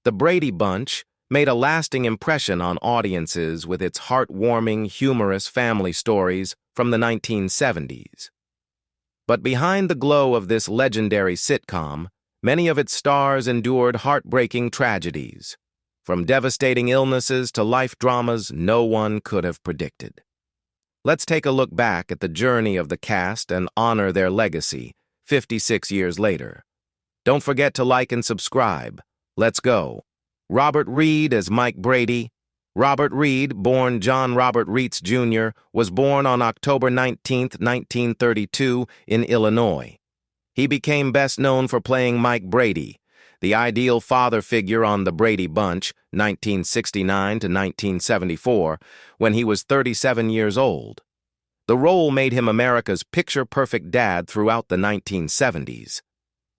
The Brady Bunch made a lasting impression on audiences with its heartwarming, humorous family stories from the 1970s. But behind the glow of this legendary sitcom, many of its stars endured heartbreaking tragedies. From devastating illnesses to life dramas no one could have predicted. Let's take a look back at the journey of the cast and honor their legacy 56 years later. Don't forget to like and subscribe. Let's go. Robert Reed as Mike Brady. Robert Reed, born John Robert Reitz Jr., was born on October 19, 1932, in Illinois. He became best known for playing Mike Brady, the ideal father figure on The Brady Bunch, 1969 to 1974, when he was 37 years old. The role made him America's picture-perfect dad throughout the 1970s.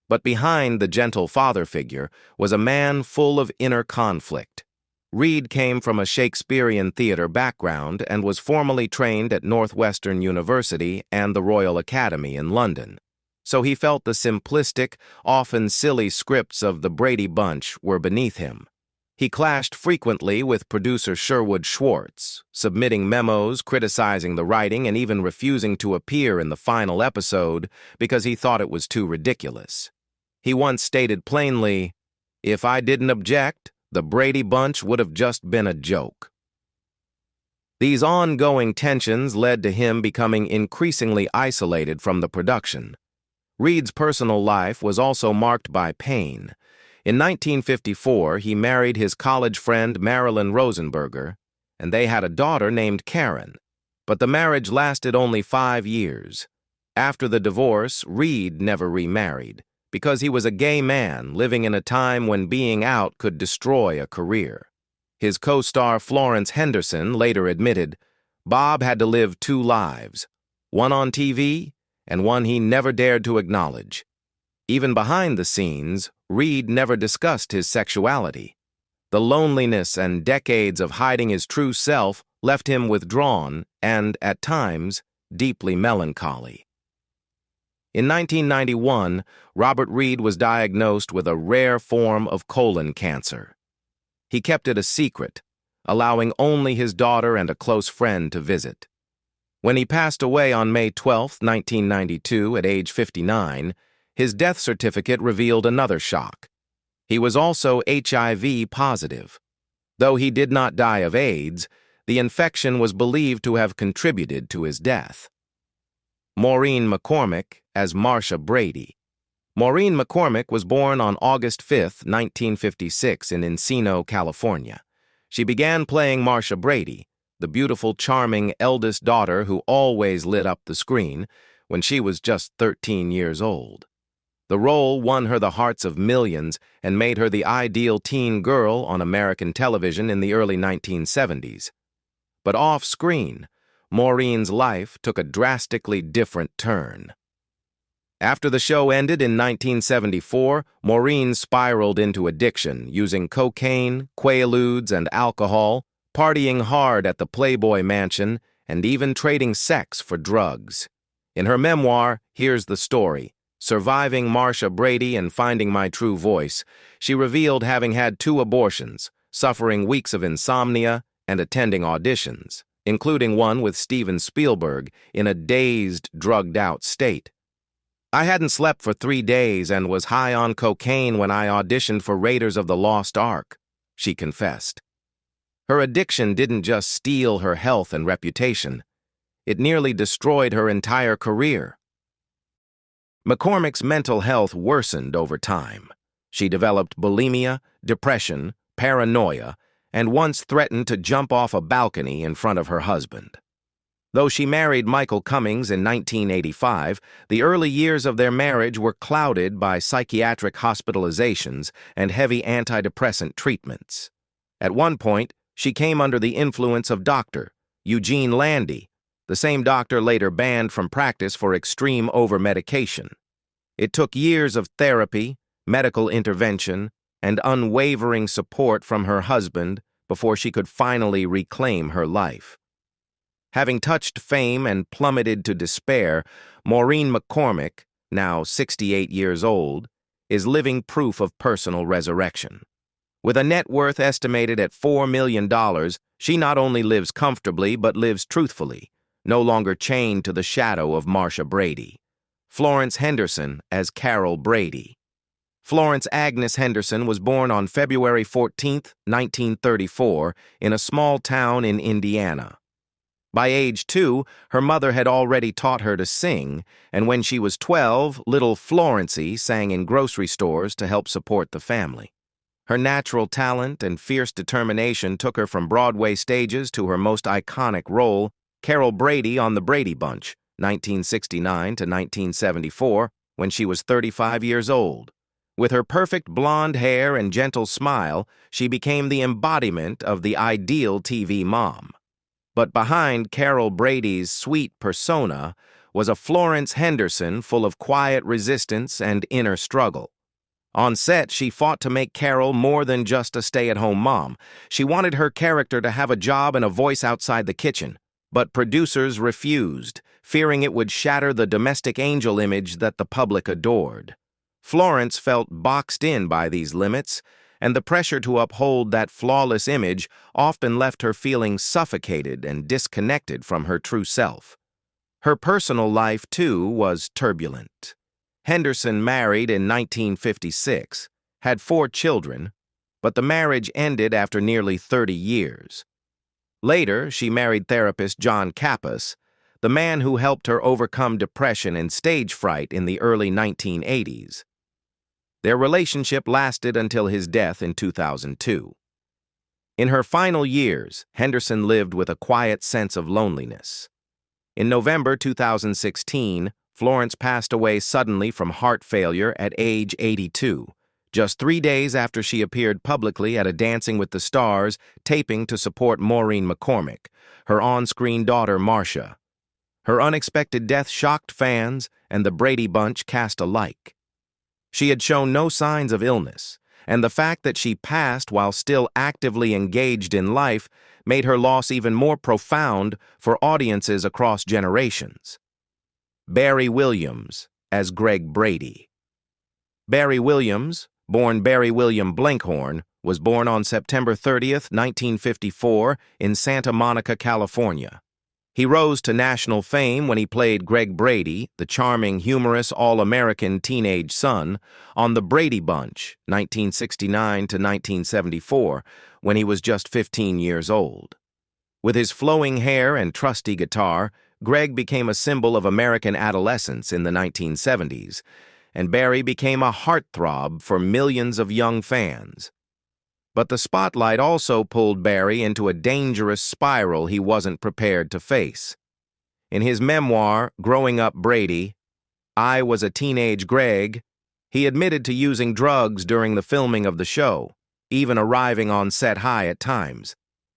But behind the gentle father figure was a man full of inner conflict. Reed came from a Shakespearean theater background and was formally trained at Northwestern University and the Royal Academy in London. So he felt the simplistic, often silly scripts of The Brady Bunch were beneath him. He clashed frequently with producer Sherwood Schwartz, submitting memos, criticizing the writing, and even refusing to appear in the final episode because he thought it was too ridiculous. He once stated plainly, "If I didn't object, The Brady Bunch would have just been a joke." These ongoing tensions led to him becoming increasingly isolated from the production. Reed's personal life was also marked by pain. In 1954, he married his college friend Marilyn Rosenberger, and they had a daughter named Karen. But the marriage lasted only 5 years. After the divorce, Reed never remarried, because he was a gay man living in a time when being out could destroy a career. His co-star Florence Henderson later admitted, "Bob had to live 2 lives, one on TV and one he never dared to acknowledge." Even behind the scenes, Reed never discussed his sexuality. The loneliness and decades of hiding his true self left him withdrawn and, at times, deeply melancholy. In 1991, Robert Reed was diagnosed with a rare form of colon cancer. He kept it a secret, allowing only his daughter and a close friend to visit. When he passed away on May 12, 1992, at age 59, his death certificate revealed another shock. He was also HIV positive. Though he did not die of AIDS, the infection was believed to have contributed to his death. Maureen McCormick as Marcia Brady. Maureen McCormick was born on August 5, 1956, in Encino, California. She began playing Marcia Brady, the beautiful, charming eldest daughter who always lit up the screen, when she was just 13 years old. The role won her the hearts of millions and made her the ideal teen girl on American television in the early 1970s. But off-screen, Maureen's life took a drastically different turn. After the show ended in 1974, Maureen spiraled into addiction, using cocaine, Quaaludes, and alcohol, partying hard at the Playboy Mansion, and even trading sex for drugs. In her memoir, Here's the Story, Surviving Marcia Brady and Finding My True Voice, she revealed having had 2 abortions, suffering weeks of insomnia, and attending auditions, including one with Steven Spielberg, in a dazed, drugged-out state. "I hadn't slept for 3 days and was high on cocaine when I auditioned for Raiders of the Lost Ark," she confessed. Her addiction didn't just steal her health and reputation. It nearly destroyed her entire career. McCormick's mental health worsened over time. She developed bulimia, depression, paranoia, and once threatened to jump off a balcony in front of her husband. Though she married Michael Cummings in 1985, the early years of their marriage were clouded by psychiatric hospitalizations and heavy antidepressant treatments. At one point, she came under the influence of Dr. Eugene Landy, the same doctor later banned from practice for extreme over-medication. It took years of therapy, medical intervention, and unwavering support from her husband before she could finally reclaim her life. Having touched fame and plummeted to despair, Maureen McCormick, now 68 years old, is living proof of personal resurrection. With a net worth estimated at $4 million, she not only lives comfortably but lives truthfully, no longer chained to the shadow of Marcia Brady. Florence Henderson as Carol Brady. Florence Agnes Henderson was born on February 14, 1934, in a small town in Indiana. By age 2, her mother had already taught her to sing, and when she was 12, little Florency sang in grocery stores to help support the family. Her natural talent and fierce determination took her from Broadway stages to her most iconic role, Carol Brady on The Brady Bunch, 1969 to 1974, when she was 35 years old. With her perfect blonde hair and gentle smile, she became the embodiment of the ideal TV mom. But behind Carol Brady's sweet persona was a Florence Henderson full of quiet resistance and inner struggle. On set, she fought to make Carol more than just a stay-at-home mom. She wanted her character to have a job and a voice outside the kitchen. But producers refused, fearing it would shatter the domestic angel image that the public adored. Florence felt boxed in by these limits, and the pressure to uphold that flawless image often left her feeling suffocated and disconnected from her true self. Her personal life, too, was turbulent. Henderson married in 1956, had 4 children, but the marriage ended after nearly 30 years. Later, she married therapist John Kappas, the man who helped her overcome depression and stage fright in the early 1980s. Their relationship lasted until his death in 2002. In her final years, Henderson lived with a quiet sense of loneliness. In November 2016, Florence passed away suddenly from heart failure at age 82, just 3 days after she appeared publicly at a Dancing with the Stars taping to support Maureen McCormick, her on-screen daughter Marcia. Her unexpected death shocked fans and the Brady Bunch cast alike. She had shown no signs of illness, and the fact that she passed while still actively engaged in life made her loss even more profound for audiences across generations. Barry Williams as Greg Brady. Barry Williams, born Barry William Blenkhorn, was born on September 30, 1954, in Santa Monica, California. He rose to national fame when he played Greg Brady, the charming, humorous, all-American teenage son, on The Brady Bunch, 1969 to 1974, when he was just 15 years old. With his flowing hair and trusty guitar, Greg became a symbol of American adolescence in the 1970s, and Barry became a heartthrob for millions of young fans. But the spotlight also pulled Barry into a dangerous spiral he wasn't prepared to face. In his memoir, Growing Up Brady, I Was a Teenage Greg, he admitted to using drugs during the filming of the show, even arriving on set high at times.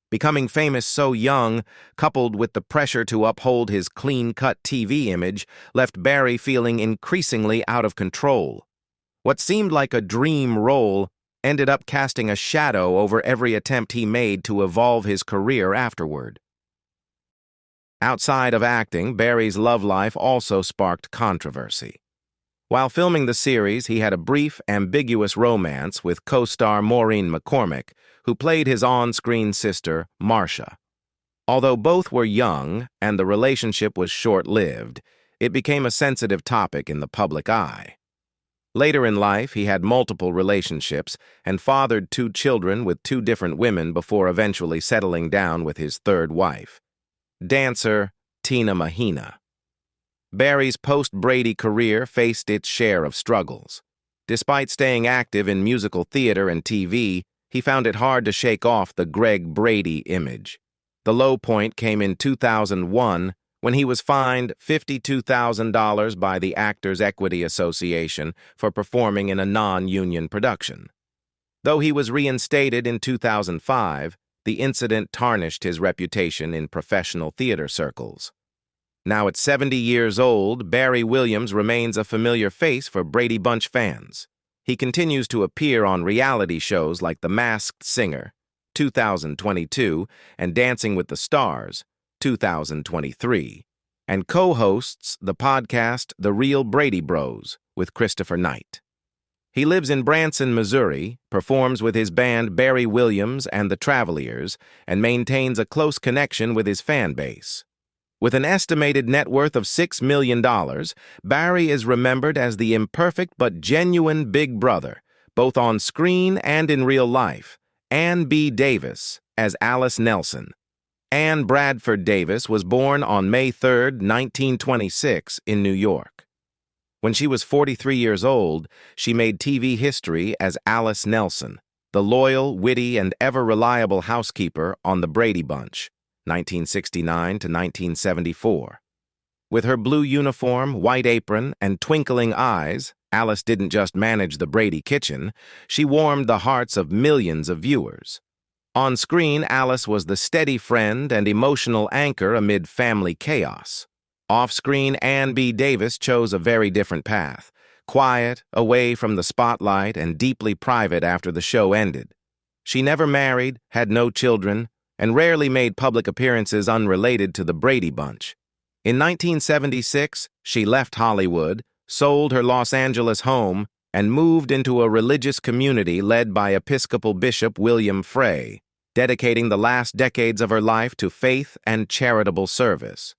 Becoming famous so young, coupled with the pressure to uphold his clean-cut TV image, left Barry feeling increasingly out of control. What seemed like a dream role ended up casting a shadow over every attempt he made to evolve his career afterward. Outside of acting, Barry's love life also sparked controversy. While filming the series, he had a brief, ambiguous romance with co-star Maureen McCormick, who played his on-screen sister, Marcia. Although both were young and the relationship was short-lived, it became a sensitive topic in the public eye. Later in life, he had multiple relationships and fathered 2 children with 2 different women before eventually settling down with his 3rd wife. Dancer Tina Mahina. Barry's post-Brady career faced its share of struggles. Despite staying active in musical theater and TV, he found it hard to shake off the Greg Brady image. The low point came in 2001 when he was fined $52,000 by the Actors Equity Association for performing in a non-union production. Though he was reinstated in 2005, the incident tarnished his reputation in professional theater circles. Now at 70 years old, Barry Williams remains a familiar face for Brady Bunch fans. He continues to appear on reality shows like The Masked Singer, 2022, and Dancing with the Stars, 2023, and co-hosts the podcast The Real Brady Bros with Christopher Knight. He lives in Branson, Missouri, performs with his band Barry Williams and the Traveliers, and maintains a close connection with his fan base. With an estimated net worth of $6 million, Barry is remembered as the imperfect but genuine big brother, both on screen and in real life. Ann B. Davis as Alice Nelson. Ann Bradford Davis was born on May 3, 1926, in New York. When she was 43 years old, she made TV history as Alice Nelson, the loyal, witty, and ever-reliable housekeeper on The Brady Bunch, 1969 to 1974. With her blue uniform, white apron, and twinkling eyes, Alice didn't just manage the Brady kitchen, she warmed the hearts of millions of viewers. On screen, Alice was the steady friend and emotional anchor amid family chaos. Off-screen, Ann B. Davis chose a very different path, quiet, away from the spotlight, and deeply private after the show ended. She never married, had no children, and rarely made public appearances unrelated to the Brady Bunch. In 1976, she left Hollywood, sold her Los Angeles home, and moved into a religious community led by Episcopal Bishop William Frey, dedicating the last decades of her life to faith and charitable service.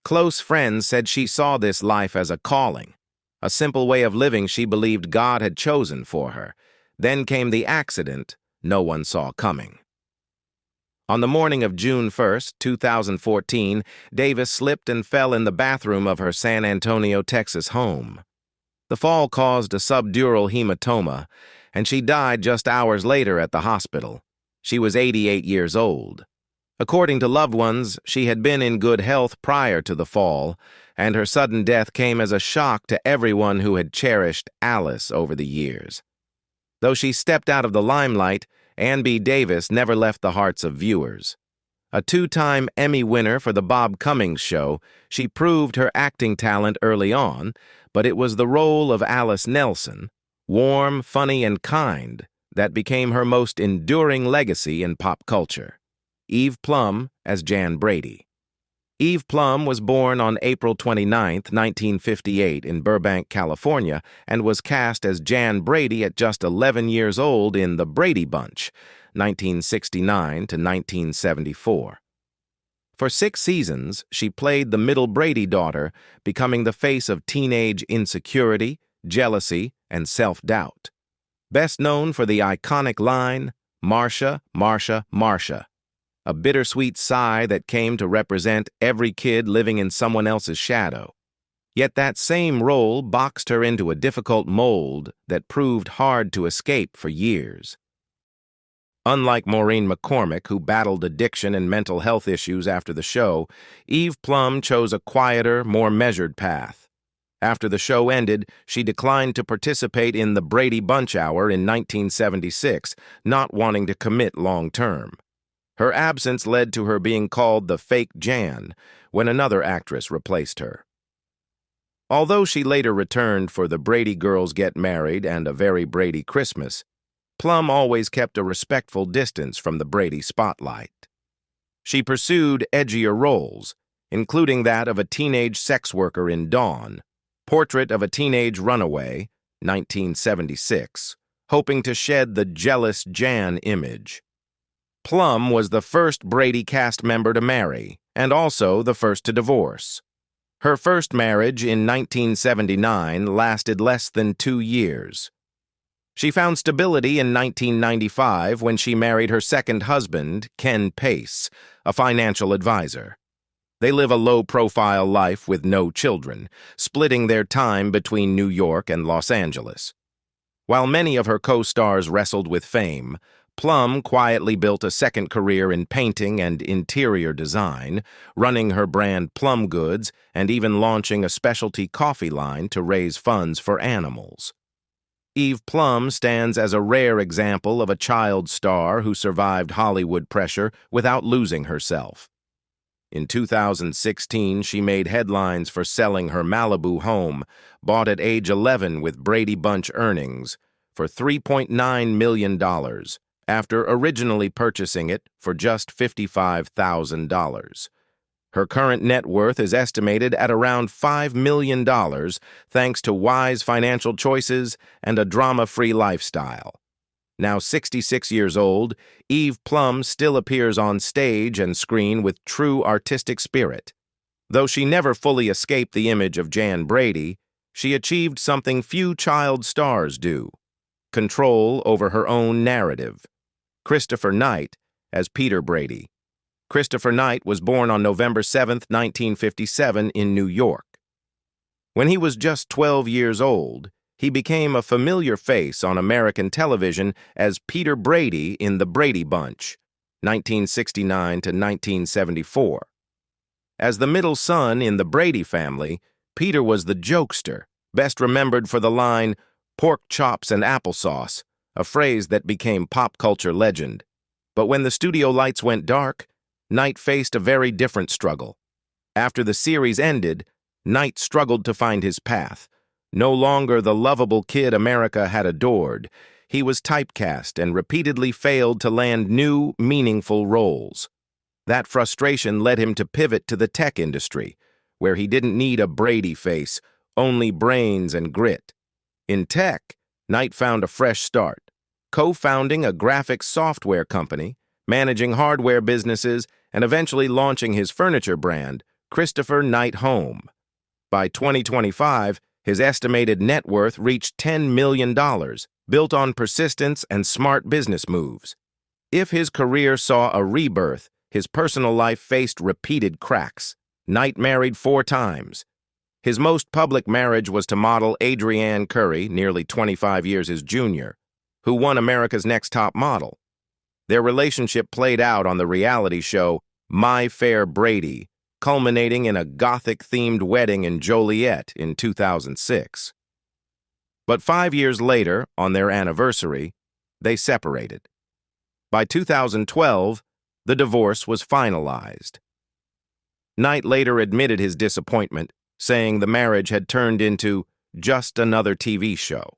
Close friends said she saw this life as a calling, a simple way of living she believed God had chosen for her. Then came the accident no one saw coming. On the morning of June 1, 2014, Davis slipped and fell in the bathroom of her San Antonio, Texas home. The fall caused a subdural hematoma, and she died just hours later at the hospital. She was 88 years old. According to loved ones, she had been in good health prior to the fall, and her sudden death came as a shock to everyone who had cherished Alice over the years. Though she stepped out of the limelight, Ann B. Davis never left the hearts of viewers. A two-time Emmy winner for The Bob Cummings Show, she proved her acting talent early on, but it was the role of Alice Nelson, warm, funny, and kind, that became her most enduring legacy in pop culture. Eve Plum as Jan Brady. Eve Plum was born on April 29, 1958 in Burbank, California, and was cast as Jan Brady at just 11 years old in The Brady Bunch, 1969 to 1974. For 6 seasons, she played the middle Brady daughter, becoming the face of teenage insecurity, jealousy, and self-doubt. Best known for the iconic line, "Marcia, Marcia, Marcia," a bittersweet sigh that came to represent every kid living in someone else's shadow. Yet that same role boxed her into a difficult mold that proved hard to escape for years. Unlike Maureen McCormick, who battled addiction and mental health issues after the show, Eve Plum chose a quieter, more measured path. After the show ended, she declined to participate in the Brady Bunch Hour in 1976, not wanting to commit long-term. Her absence led to her being called the fake Jan when another actress replaced her. Although she later returned for The Brady Girls Get Married and A Very Brady Christmas, Plum always kept a respectful distance from the Brady spotlight. She pursued edgier roles, including that of a teenage sex worker in Dawn, Portrait of a Teenage Runaway, 1976, hoping to shed the jealous Jan image. Plum was the first Brady cast member to marry, and also the first to divorce. Her first marriage in 1979 lasted less than 2 years. She found stability in 1995 when she married her second husband, Ken Pace, a financial advisor. They live a low-profile life with no children, splitting their time between New York and Los Angeles. While many of her co-stars wrestled with fame, Plum quietly built a second career in painting and interior design, running her brand Plum Goods and even launching a specialty coffee line to raise funds for animals. Eve Plum stands as a rare example of a child star who survived Hollywood pressure without losing herself. In 2016, she made headlines for selling her Malibu home, bought at age 11 with Brady Bunch earnings, for $3.9 million, after originally purchasing it for just $55,000. Her current net worth is estimated at around $5 million thanks to wise financial choices and a drama-free lifestyle. Now 66 years old, Eve Plum still appears on stage and screen with true artistic spirit. Though she never fully escaped the image of Jan Brady, she achieved something few child stars do: control over her own narrative. Christopher Knight as Peter Brady. Christopher Knight was born on November 7, 1957, in New York. When he was just 12 years old, he became a familiar face on American television as Peter Brady in The Brady Bunch, 1969 to 1974. As the middle son in the Brady family, Peter was the jokester, best remembered for the line, "pork chops and applesauce," a phrase that became pop culture legend. But when the studio lights went dark, Knight faced a very different struggle. After the series ended, Knight struggled to find his path. No longer the lovable kid America had adored, he was typecast and repeatedly failed to land new, meaningful roles. That frustration led him to pivot to the tech industry, where he didn't need a Brady face, only brains and grit. In tech, Knight found a fresh start, co-founding a graphics software company, managing hardware businesses, and eventually launching his furniture brand, Christopher Knight Home. By 2025, his estimated net worth reached $10 million, built on persistence and smart business moves. If his career saw a rebirth, his personal life faced repeated cracks. Knight married 4 times. His most public marriage was to model Adrienne Curry, nearly 25 years his junior, who won America's Next Top Model. Their relationship played out on the reality show My Fair Brady, culminating in a Gothic-themed wedding in Joliet in 2006. But 5 years later, on their anniversary, they separated. By 2012, the divorce was finalized. Knight later admitted his disappointment, saying the marriage had turned into just another TV show.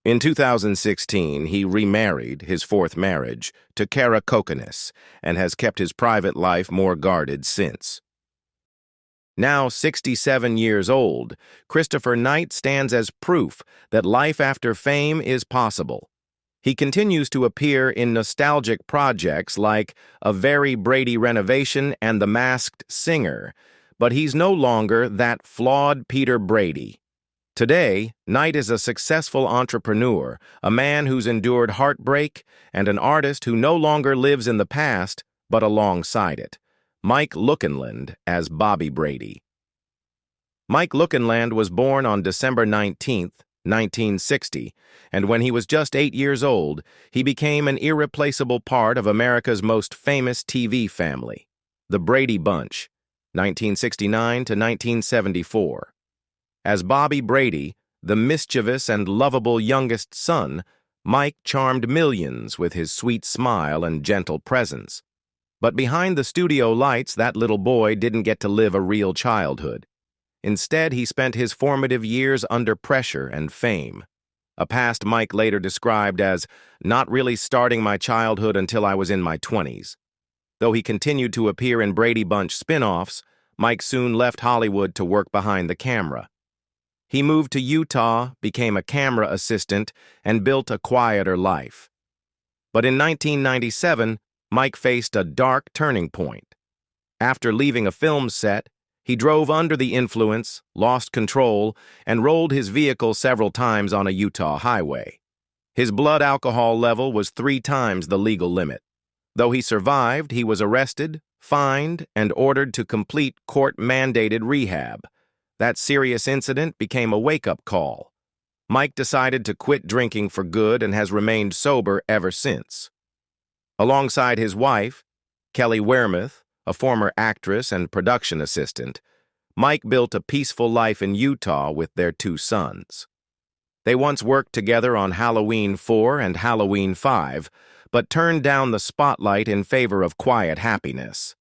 In 2016, he remarried, his 4th marriage, to Kara Kokonis, and has kept his private life more guarded since. Now 67 years old, Christopher Knight stands as proof that life after fame is possible. He continues to appear in nostalgic projects like A Very Brady Renovation and The Masked Singer, but he's no longer that flawed Peter Brady. Today, Knight is a successful entrepreneur, a man who's endured heartbreak, and an artist who no longer lives in the past, but alongside it. Mike Lookinland as Bobby Brady. Mike Lookinland was born on December 19, 1960, and when he was just 8 years old, he became an irreplaceable part of America's most famous TV family, the Brady Bunch, 1969 to 1974. As Bobby Brady, the mischievous and lovable youngest son, Mike charmed millions with his sweet smile and gentle presence. But behind the studio lights, that little boy didn't get to live a real childhood. Instead, he spent his formative years under pressure and fame, a past Mike later described as not really starting my childhood until I was in my 20s. Though he continued to appear in Brady Bunch spin-offs, Mike soon left Hollywood to work behind the camera. He moved to Utah, became a camera assistant, and built a quieter life. But in 1997, Mike faced a dark turning point. After leaving a film set, he drove under the influence, lost control, and rolled his vehicle several times on a Utah highway. His blood alcohol level was 3 times the legal limit. Though he survived, he was arrested, fined, and ordered to complete court-mandated rehab. That serious incident became a wake-up call. Mike decided to quit drinking for good and has remained sober ever since. Alongside his wife, Kelly Wehrmuth, a former actress and production assistant, Mike built a peaceful life in Utah with their 2 sons. They once worked together on Halloween 4 and Halloween 5, but turned down the spotlight in favor of quiet happiness.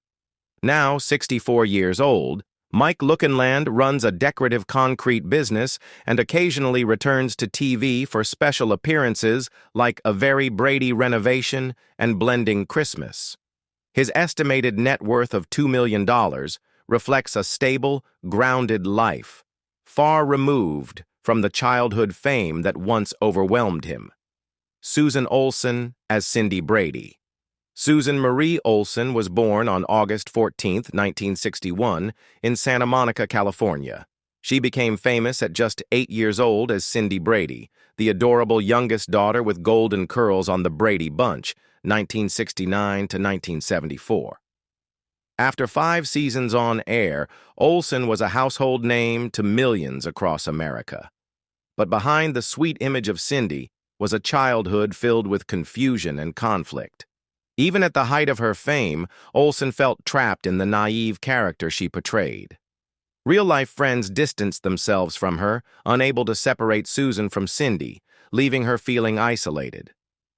Now 64 years old, Mike Lookinland runs a decorative concrete business and occasionally returns to TV for special appearances like A Very Brady Renovation and Blending Christmas. His estimated net worth of $2 million reflects a stable, grounded life, far removed from the childhood fame that once overwhelmed him. Susan Olsen as Cindy Brady. Susan Marie Olsen was born on August 14, 1961, in Santa Monica, California. She became famous at just 8 years old as Cindy Brady, the adorable youngest daughter with golden curls on the Brady Bunch, 1969 to 1974. After 5 seasons on air, Olsen was a household name to millions across America. But behind the sweet image of Cindy was a childhood filled with confusion and conflict. Even at the height of her fame, Olsen felt trapped in the naive character she portrayed. Real-life friends distanced themselves from her, unable to separate Susan from Cindy, leaving her feeling isolated.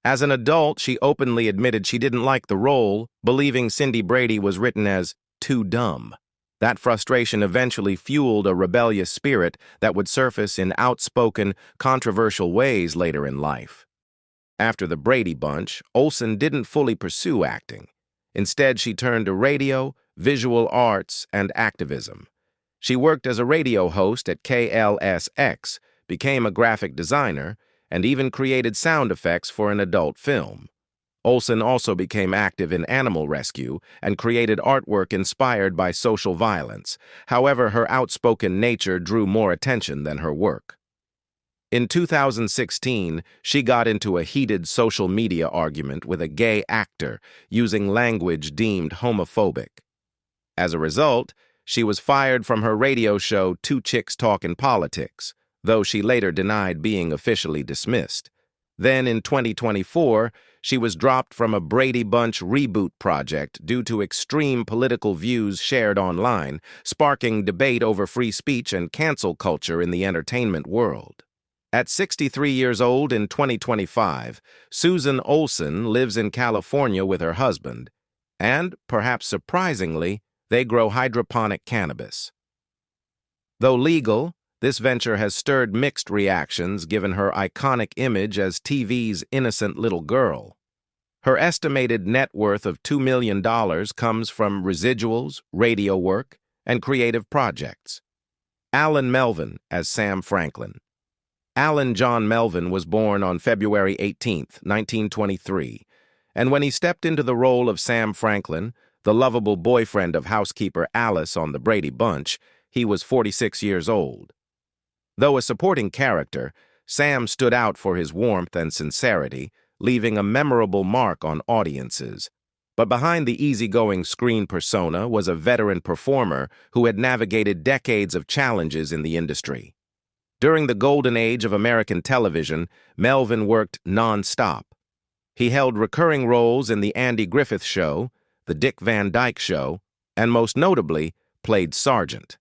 As an adult, she openly admitted she didn't like the role, believing Cindy Brady was written as too dumb. That frustration eventually fueled a rebellious spirit that would surface in outspoken, controversial ways later in life. After the Brady Bunch, Olsen didn't fully pursue acting. Instead, she turned to radio, visual arts, and activism. She worked as a radio host at KLSX, became a graphic designer, and even created sound effects for an adult film. Olsen also became active in animal rescue and created artwork inspired by social violence. However, her outspoken nature drew more attention than her work. In 2016, she got into a heated social media argument with a gay actor using language deemed homophobic. As a result, she was fired from her radio show Two Chicks Talkin' Politics, though she later denied being officially dismissed. Then in 2024, she was dropped from a Brady Bunch reboot project due to extreme political views shared online, sparking debate over free speech and cancel culture in the entertainment world. At 63 years old in 2025, Susan Olsen lives in California with her husband, and, perhaps surprisingly, they grow hydroponic cannabis. Though legal, this venture has stirred mixed reactions given her iconic image as TV's innocent little girl. Her estimated net worth of $2 million comes from residuals, radio work, and creative projects. Melvin as Sam Franklin. Alan John Melvin was born on February 18, 1923, and when he stepped into the role of Sam Franklin, the lovable boyfriend of housekeeper Alice on the Brady Bunch, he was 46 years old. Though a supporting character, Sam stood out for his warmth and sincerity, leaving a memorable mark on audiences. But behind the easygoing screen persona was a veteran performer who had navigated decades of challenges in the industry. During the golden age of American television, Melvin worked non-stop. He held recurring roles in The Andy Griffith Show, The Dick Van Dyke Show, and most notably, played Sergeant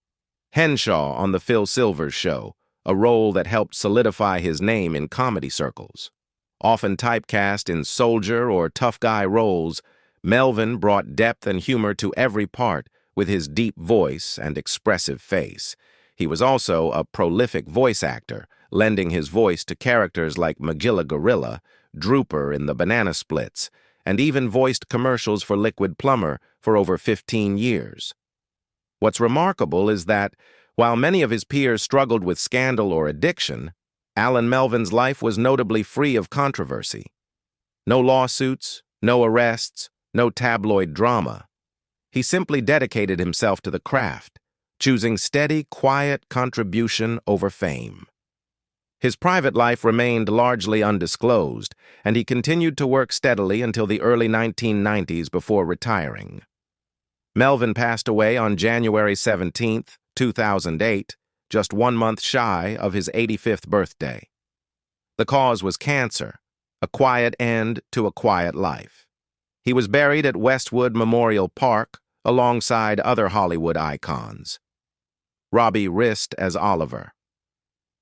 Henshaw on The Phil Silvers Show, a role that helped solidify his name in comedy circles. Often typecast in soldier or tough guy roles, Melvin brought depth and humor to every part with his deep voice and expressive face. He was also a prolific voice actor, lending his voice to characters like Magilla Gorilla, Drooper in the Banana Splits, and even voiced commercials for Liquid Plumber for over 15 years. What's remarkable is that, while many of his peers struggled with scandal or addiction, Alan Melvin's life was notably free of controversy. No lawsuits, no arrests, no tabloid drama. He simply dedicated himself to the craft, choosing steady, quiet contribution over fame. His private life remained largely undisclosed, and he continued to work steadily until the early 1990s before retiring. Melvin passed away on January 17, 2008, just 1 month shy of his 85th birthday. The cause was cancer, a quiet end to a quiet life. He was buried at Westwood Memorial Park alongside other Hollywood icons. Robbie Rist as Oliver.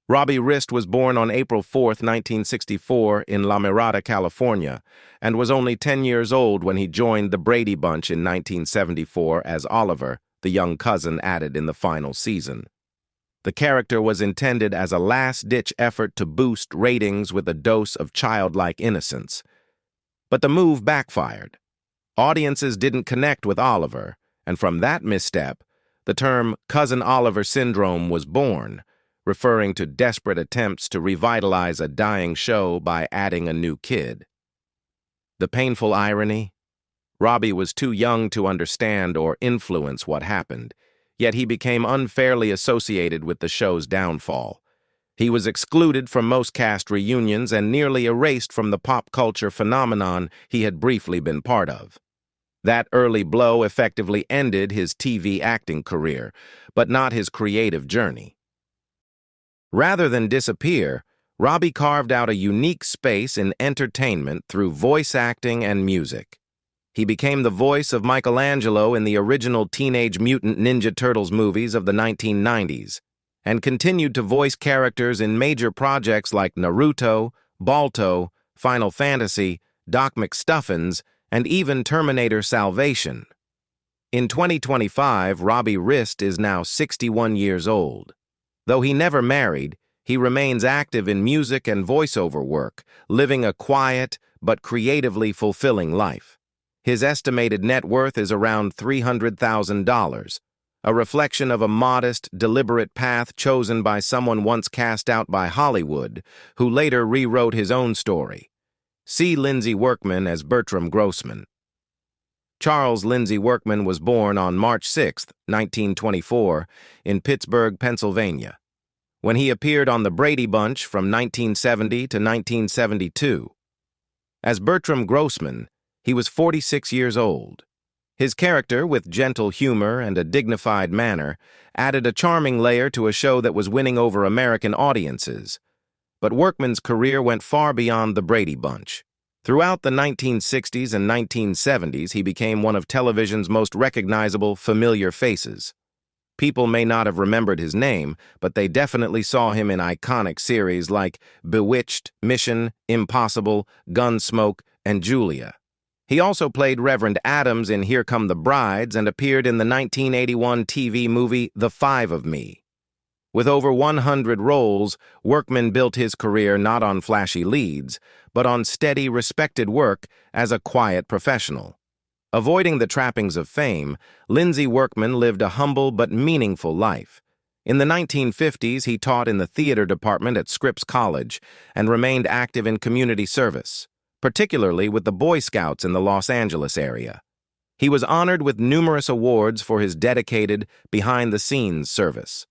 Robbie Rist was born on April 4, 1964, in La Mirada, California, and was only 10 years old when he joined the Brady Bunch in 1974 as Oliver, the young cousin added in the final season. The character was intended as a last-ditch effort to boost ratings with a dose of childlike innocence. But the move backfired. Audiences didn't connect with Oliver, and from that misstep, the term Cousin Oliver syndrome was born, referring to desperate attempts to revitalize a dying show by adding a new kid. The painful irony? Robbie was too young to understand or influence what happened, yet he became unfairly associated with the show's downfall. He was excluded from most cast reunions and nearly erased from the pop culture phenomenon he had briefly been part of. That early blow effectively ended his TV acting career, but not his creative journey. Rather than disappear, Robbie carved out a unique space in entertainment through voice acting and music. He became the voice of Michelangelo in the original Teenage Mutant Ninja Turtles movies of the 1990s, and continued to voice characters in major projects like Naruto, Balto, Final Fantasy, Doc McStuffins, and even Terminator Salvation. In 2025, Robbie Rist is now 61 years old. Though he never married, he remains active in music and voiceover work, living a quiet but creatively fulfilling life. His estimated net worth is around $300,000, a reflection of a modest, deliberate path chosen by someone once cast out by Hollywood, who later rewrote his own story. See Lindseay Workman as Bertram Grossman. Charles Lindseay Workman was born on March 6, 1924, in Pittsburgh, Pennsylvania. When he appeared on The Brady Bunch from 1970 to 1972. As Bertram Grossman, he was 46 years old. His character, with gentle humor and a dignified manner, added a charming layer to a show that was winning over American audiences. But Workman's career went far beyond The Brady Bunch. Throughout the 1960s and 1970s, he became one of television's most recognizable, familiar faces. People may not have remembered his name, but they definitely saw him in iconic series like Bewitched, Mission, Impossible, Gunsmoke, and Julia. He also played Reverend Adams in Here Come the Brides and appeared in the 1981 TV movie The Five of Me. With over 100 roles, Workman built his career not on flashy leads, but on steady, respected work as a quiet professional. Avoiding the trappings of fame, Lindseay Workman lived a humble but meaningful life. In the 1950s, he taught in the theater department at Scripps College and remained active in community service, particularly with the Boy Scouts in the Los Angeles area. He was honored with numerous awards for his dedicated, behind-the-scenes service.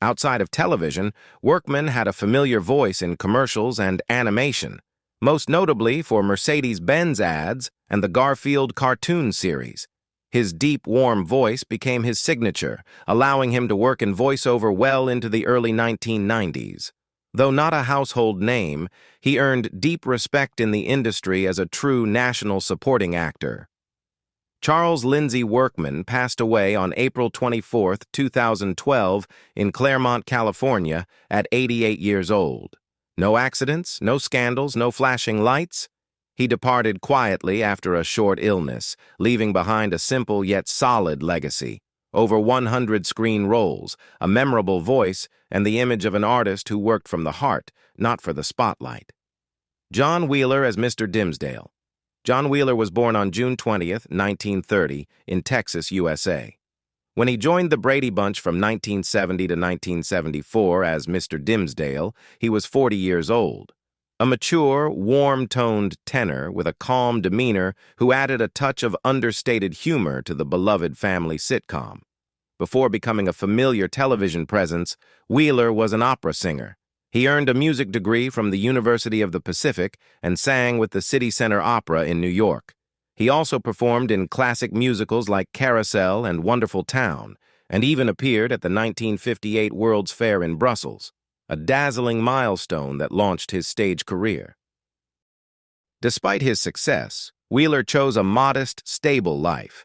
Outside of television, Workman had a familiar voice in commercials and animation, most notably for Mercedes-Benz ads and the Garfield cartoon series. His deep, warm voice became his signature, allowing him to work in voiceover well into the early 1990s. Though not a household name, he earned deep respect in the industry as a true national supporting actor. Charles Lindseay Workman passed away on April 24, 2012, in Claremont, California, at 88 years old. No accidents, no scandals, no flashing lights. He departed quietly after a short illness, leaving behind a simple yet solid legacy. Over 100 screen roles, a memorable voice, and the image of an artist who worked from the heart, not for the spotlight. John Wheeler as Mr. Dimsdale. John Wheeler was born on June 20, 1930, in Texas, USA. When he joined the Brady Bunch from 1970 to 1974 as Mr. Dimsdale, he was 40 years old. A mature, warm-toned tenor with a calm demeanor who added a touch of understated humor to the beloved family sitcom. Before becoming a familiar television presence, Wheeler was an opera singer. He earned a music degree from the University of the Pacific and sang with the City Center Opera in New York. He also performed in classic musicals like Carousel and Wonderful Town, and even appeared at the 1958 World's Fair in Brussels, a dazzling milestone that launched his stage career. Despite his success, Wheeler chose a modest, stable life.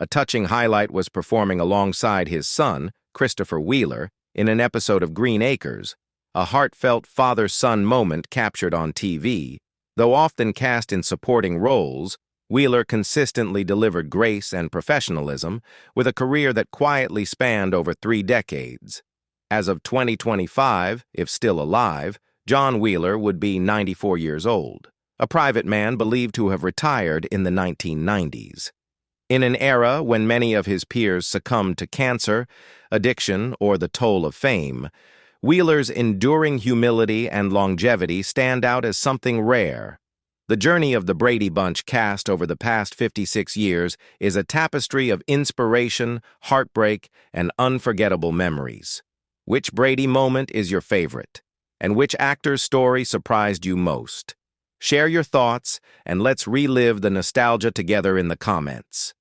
A touching highlight was performing alongside his son, Christopher Wheeler, in an episode of Green Acres, a heartfelt father-son moment captured on TV. Though often cast in supporting roles, Wheeler consistently delivered grace and professionalism with a career that quietly spanned over 3 decades. As of 2025, if still alive, John Wheeler would be 94 years old. a private man believed to have retired in the 1990s. In an era when many of his peers succumbed to cancer, addiction, or the toll of fame, Wheeler's enduring humility and longevity stand out as something rare. The journey of the Brady Bunch cast over the past 56 years is a tapestry of inspiration, heartbreak, and unforgettable memories. Which Brady moment is your favorite? And which actor's story surprised you most? Share your thoughts, and let's relive the nostalgia together in the comments.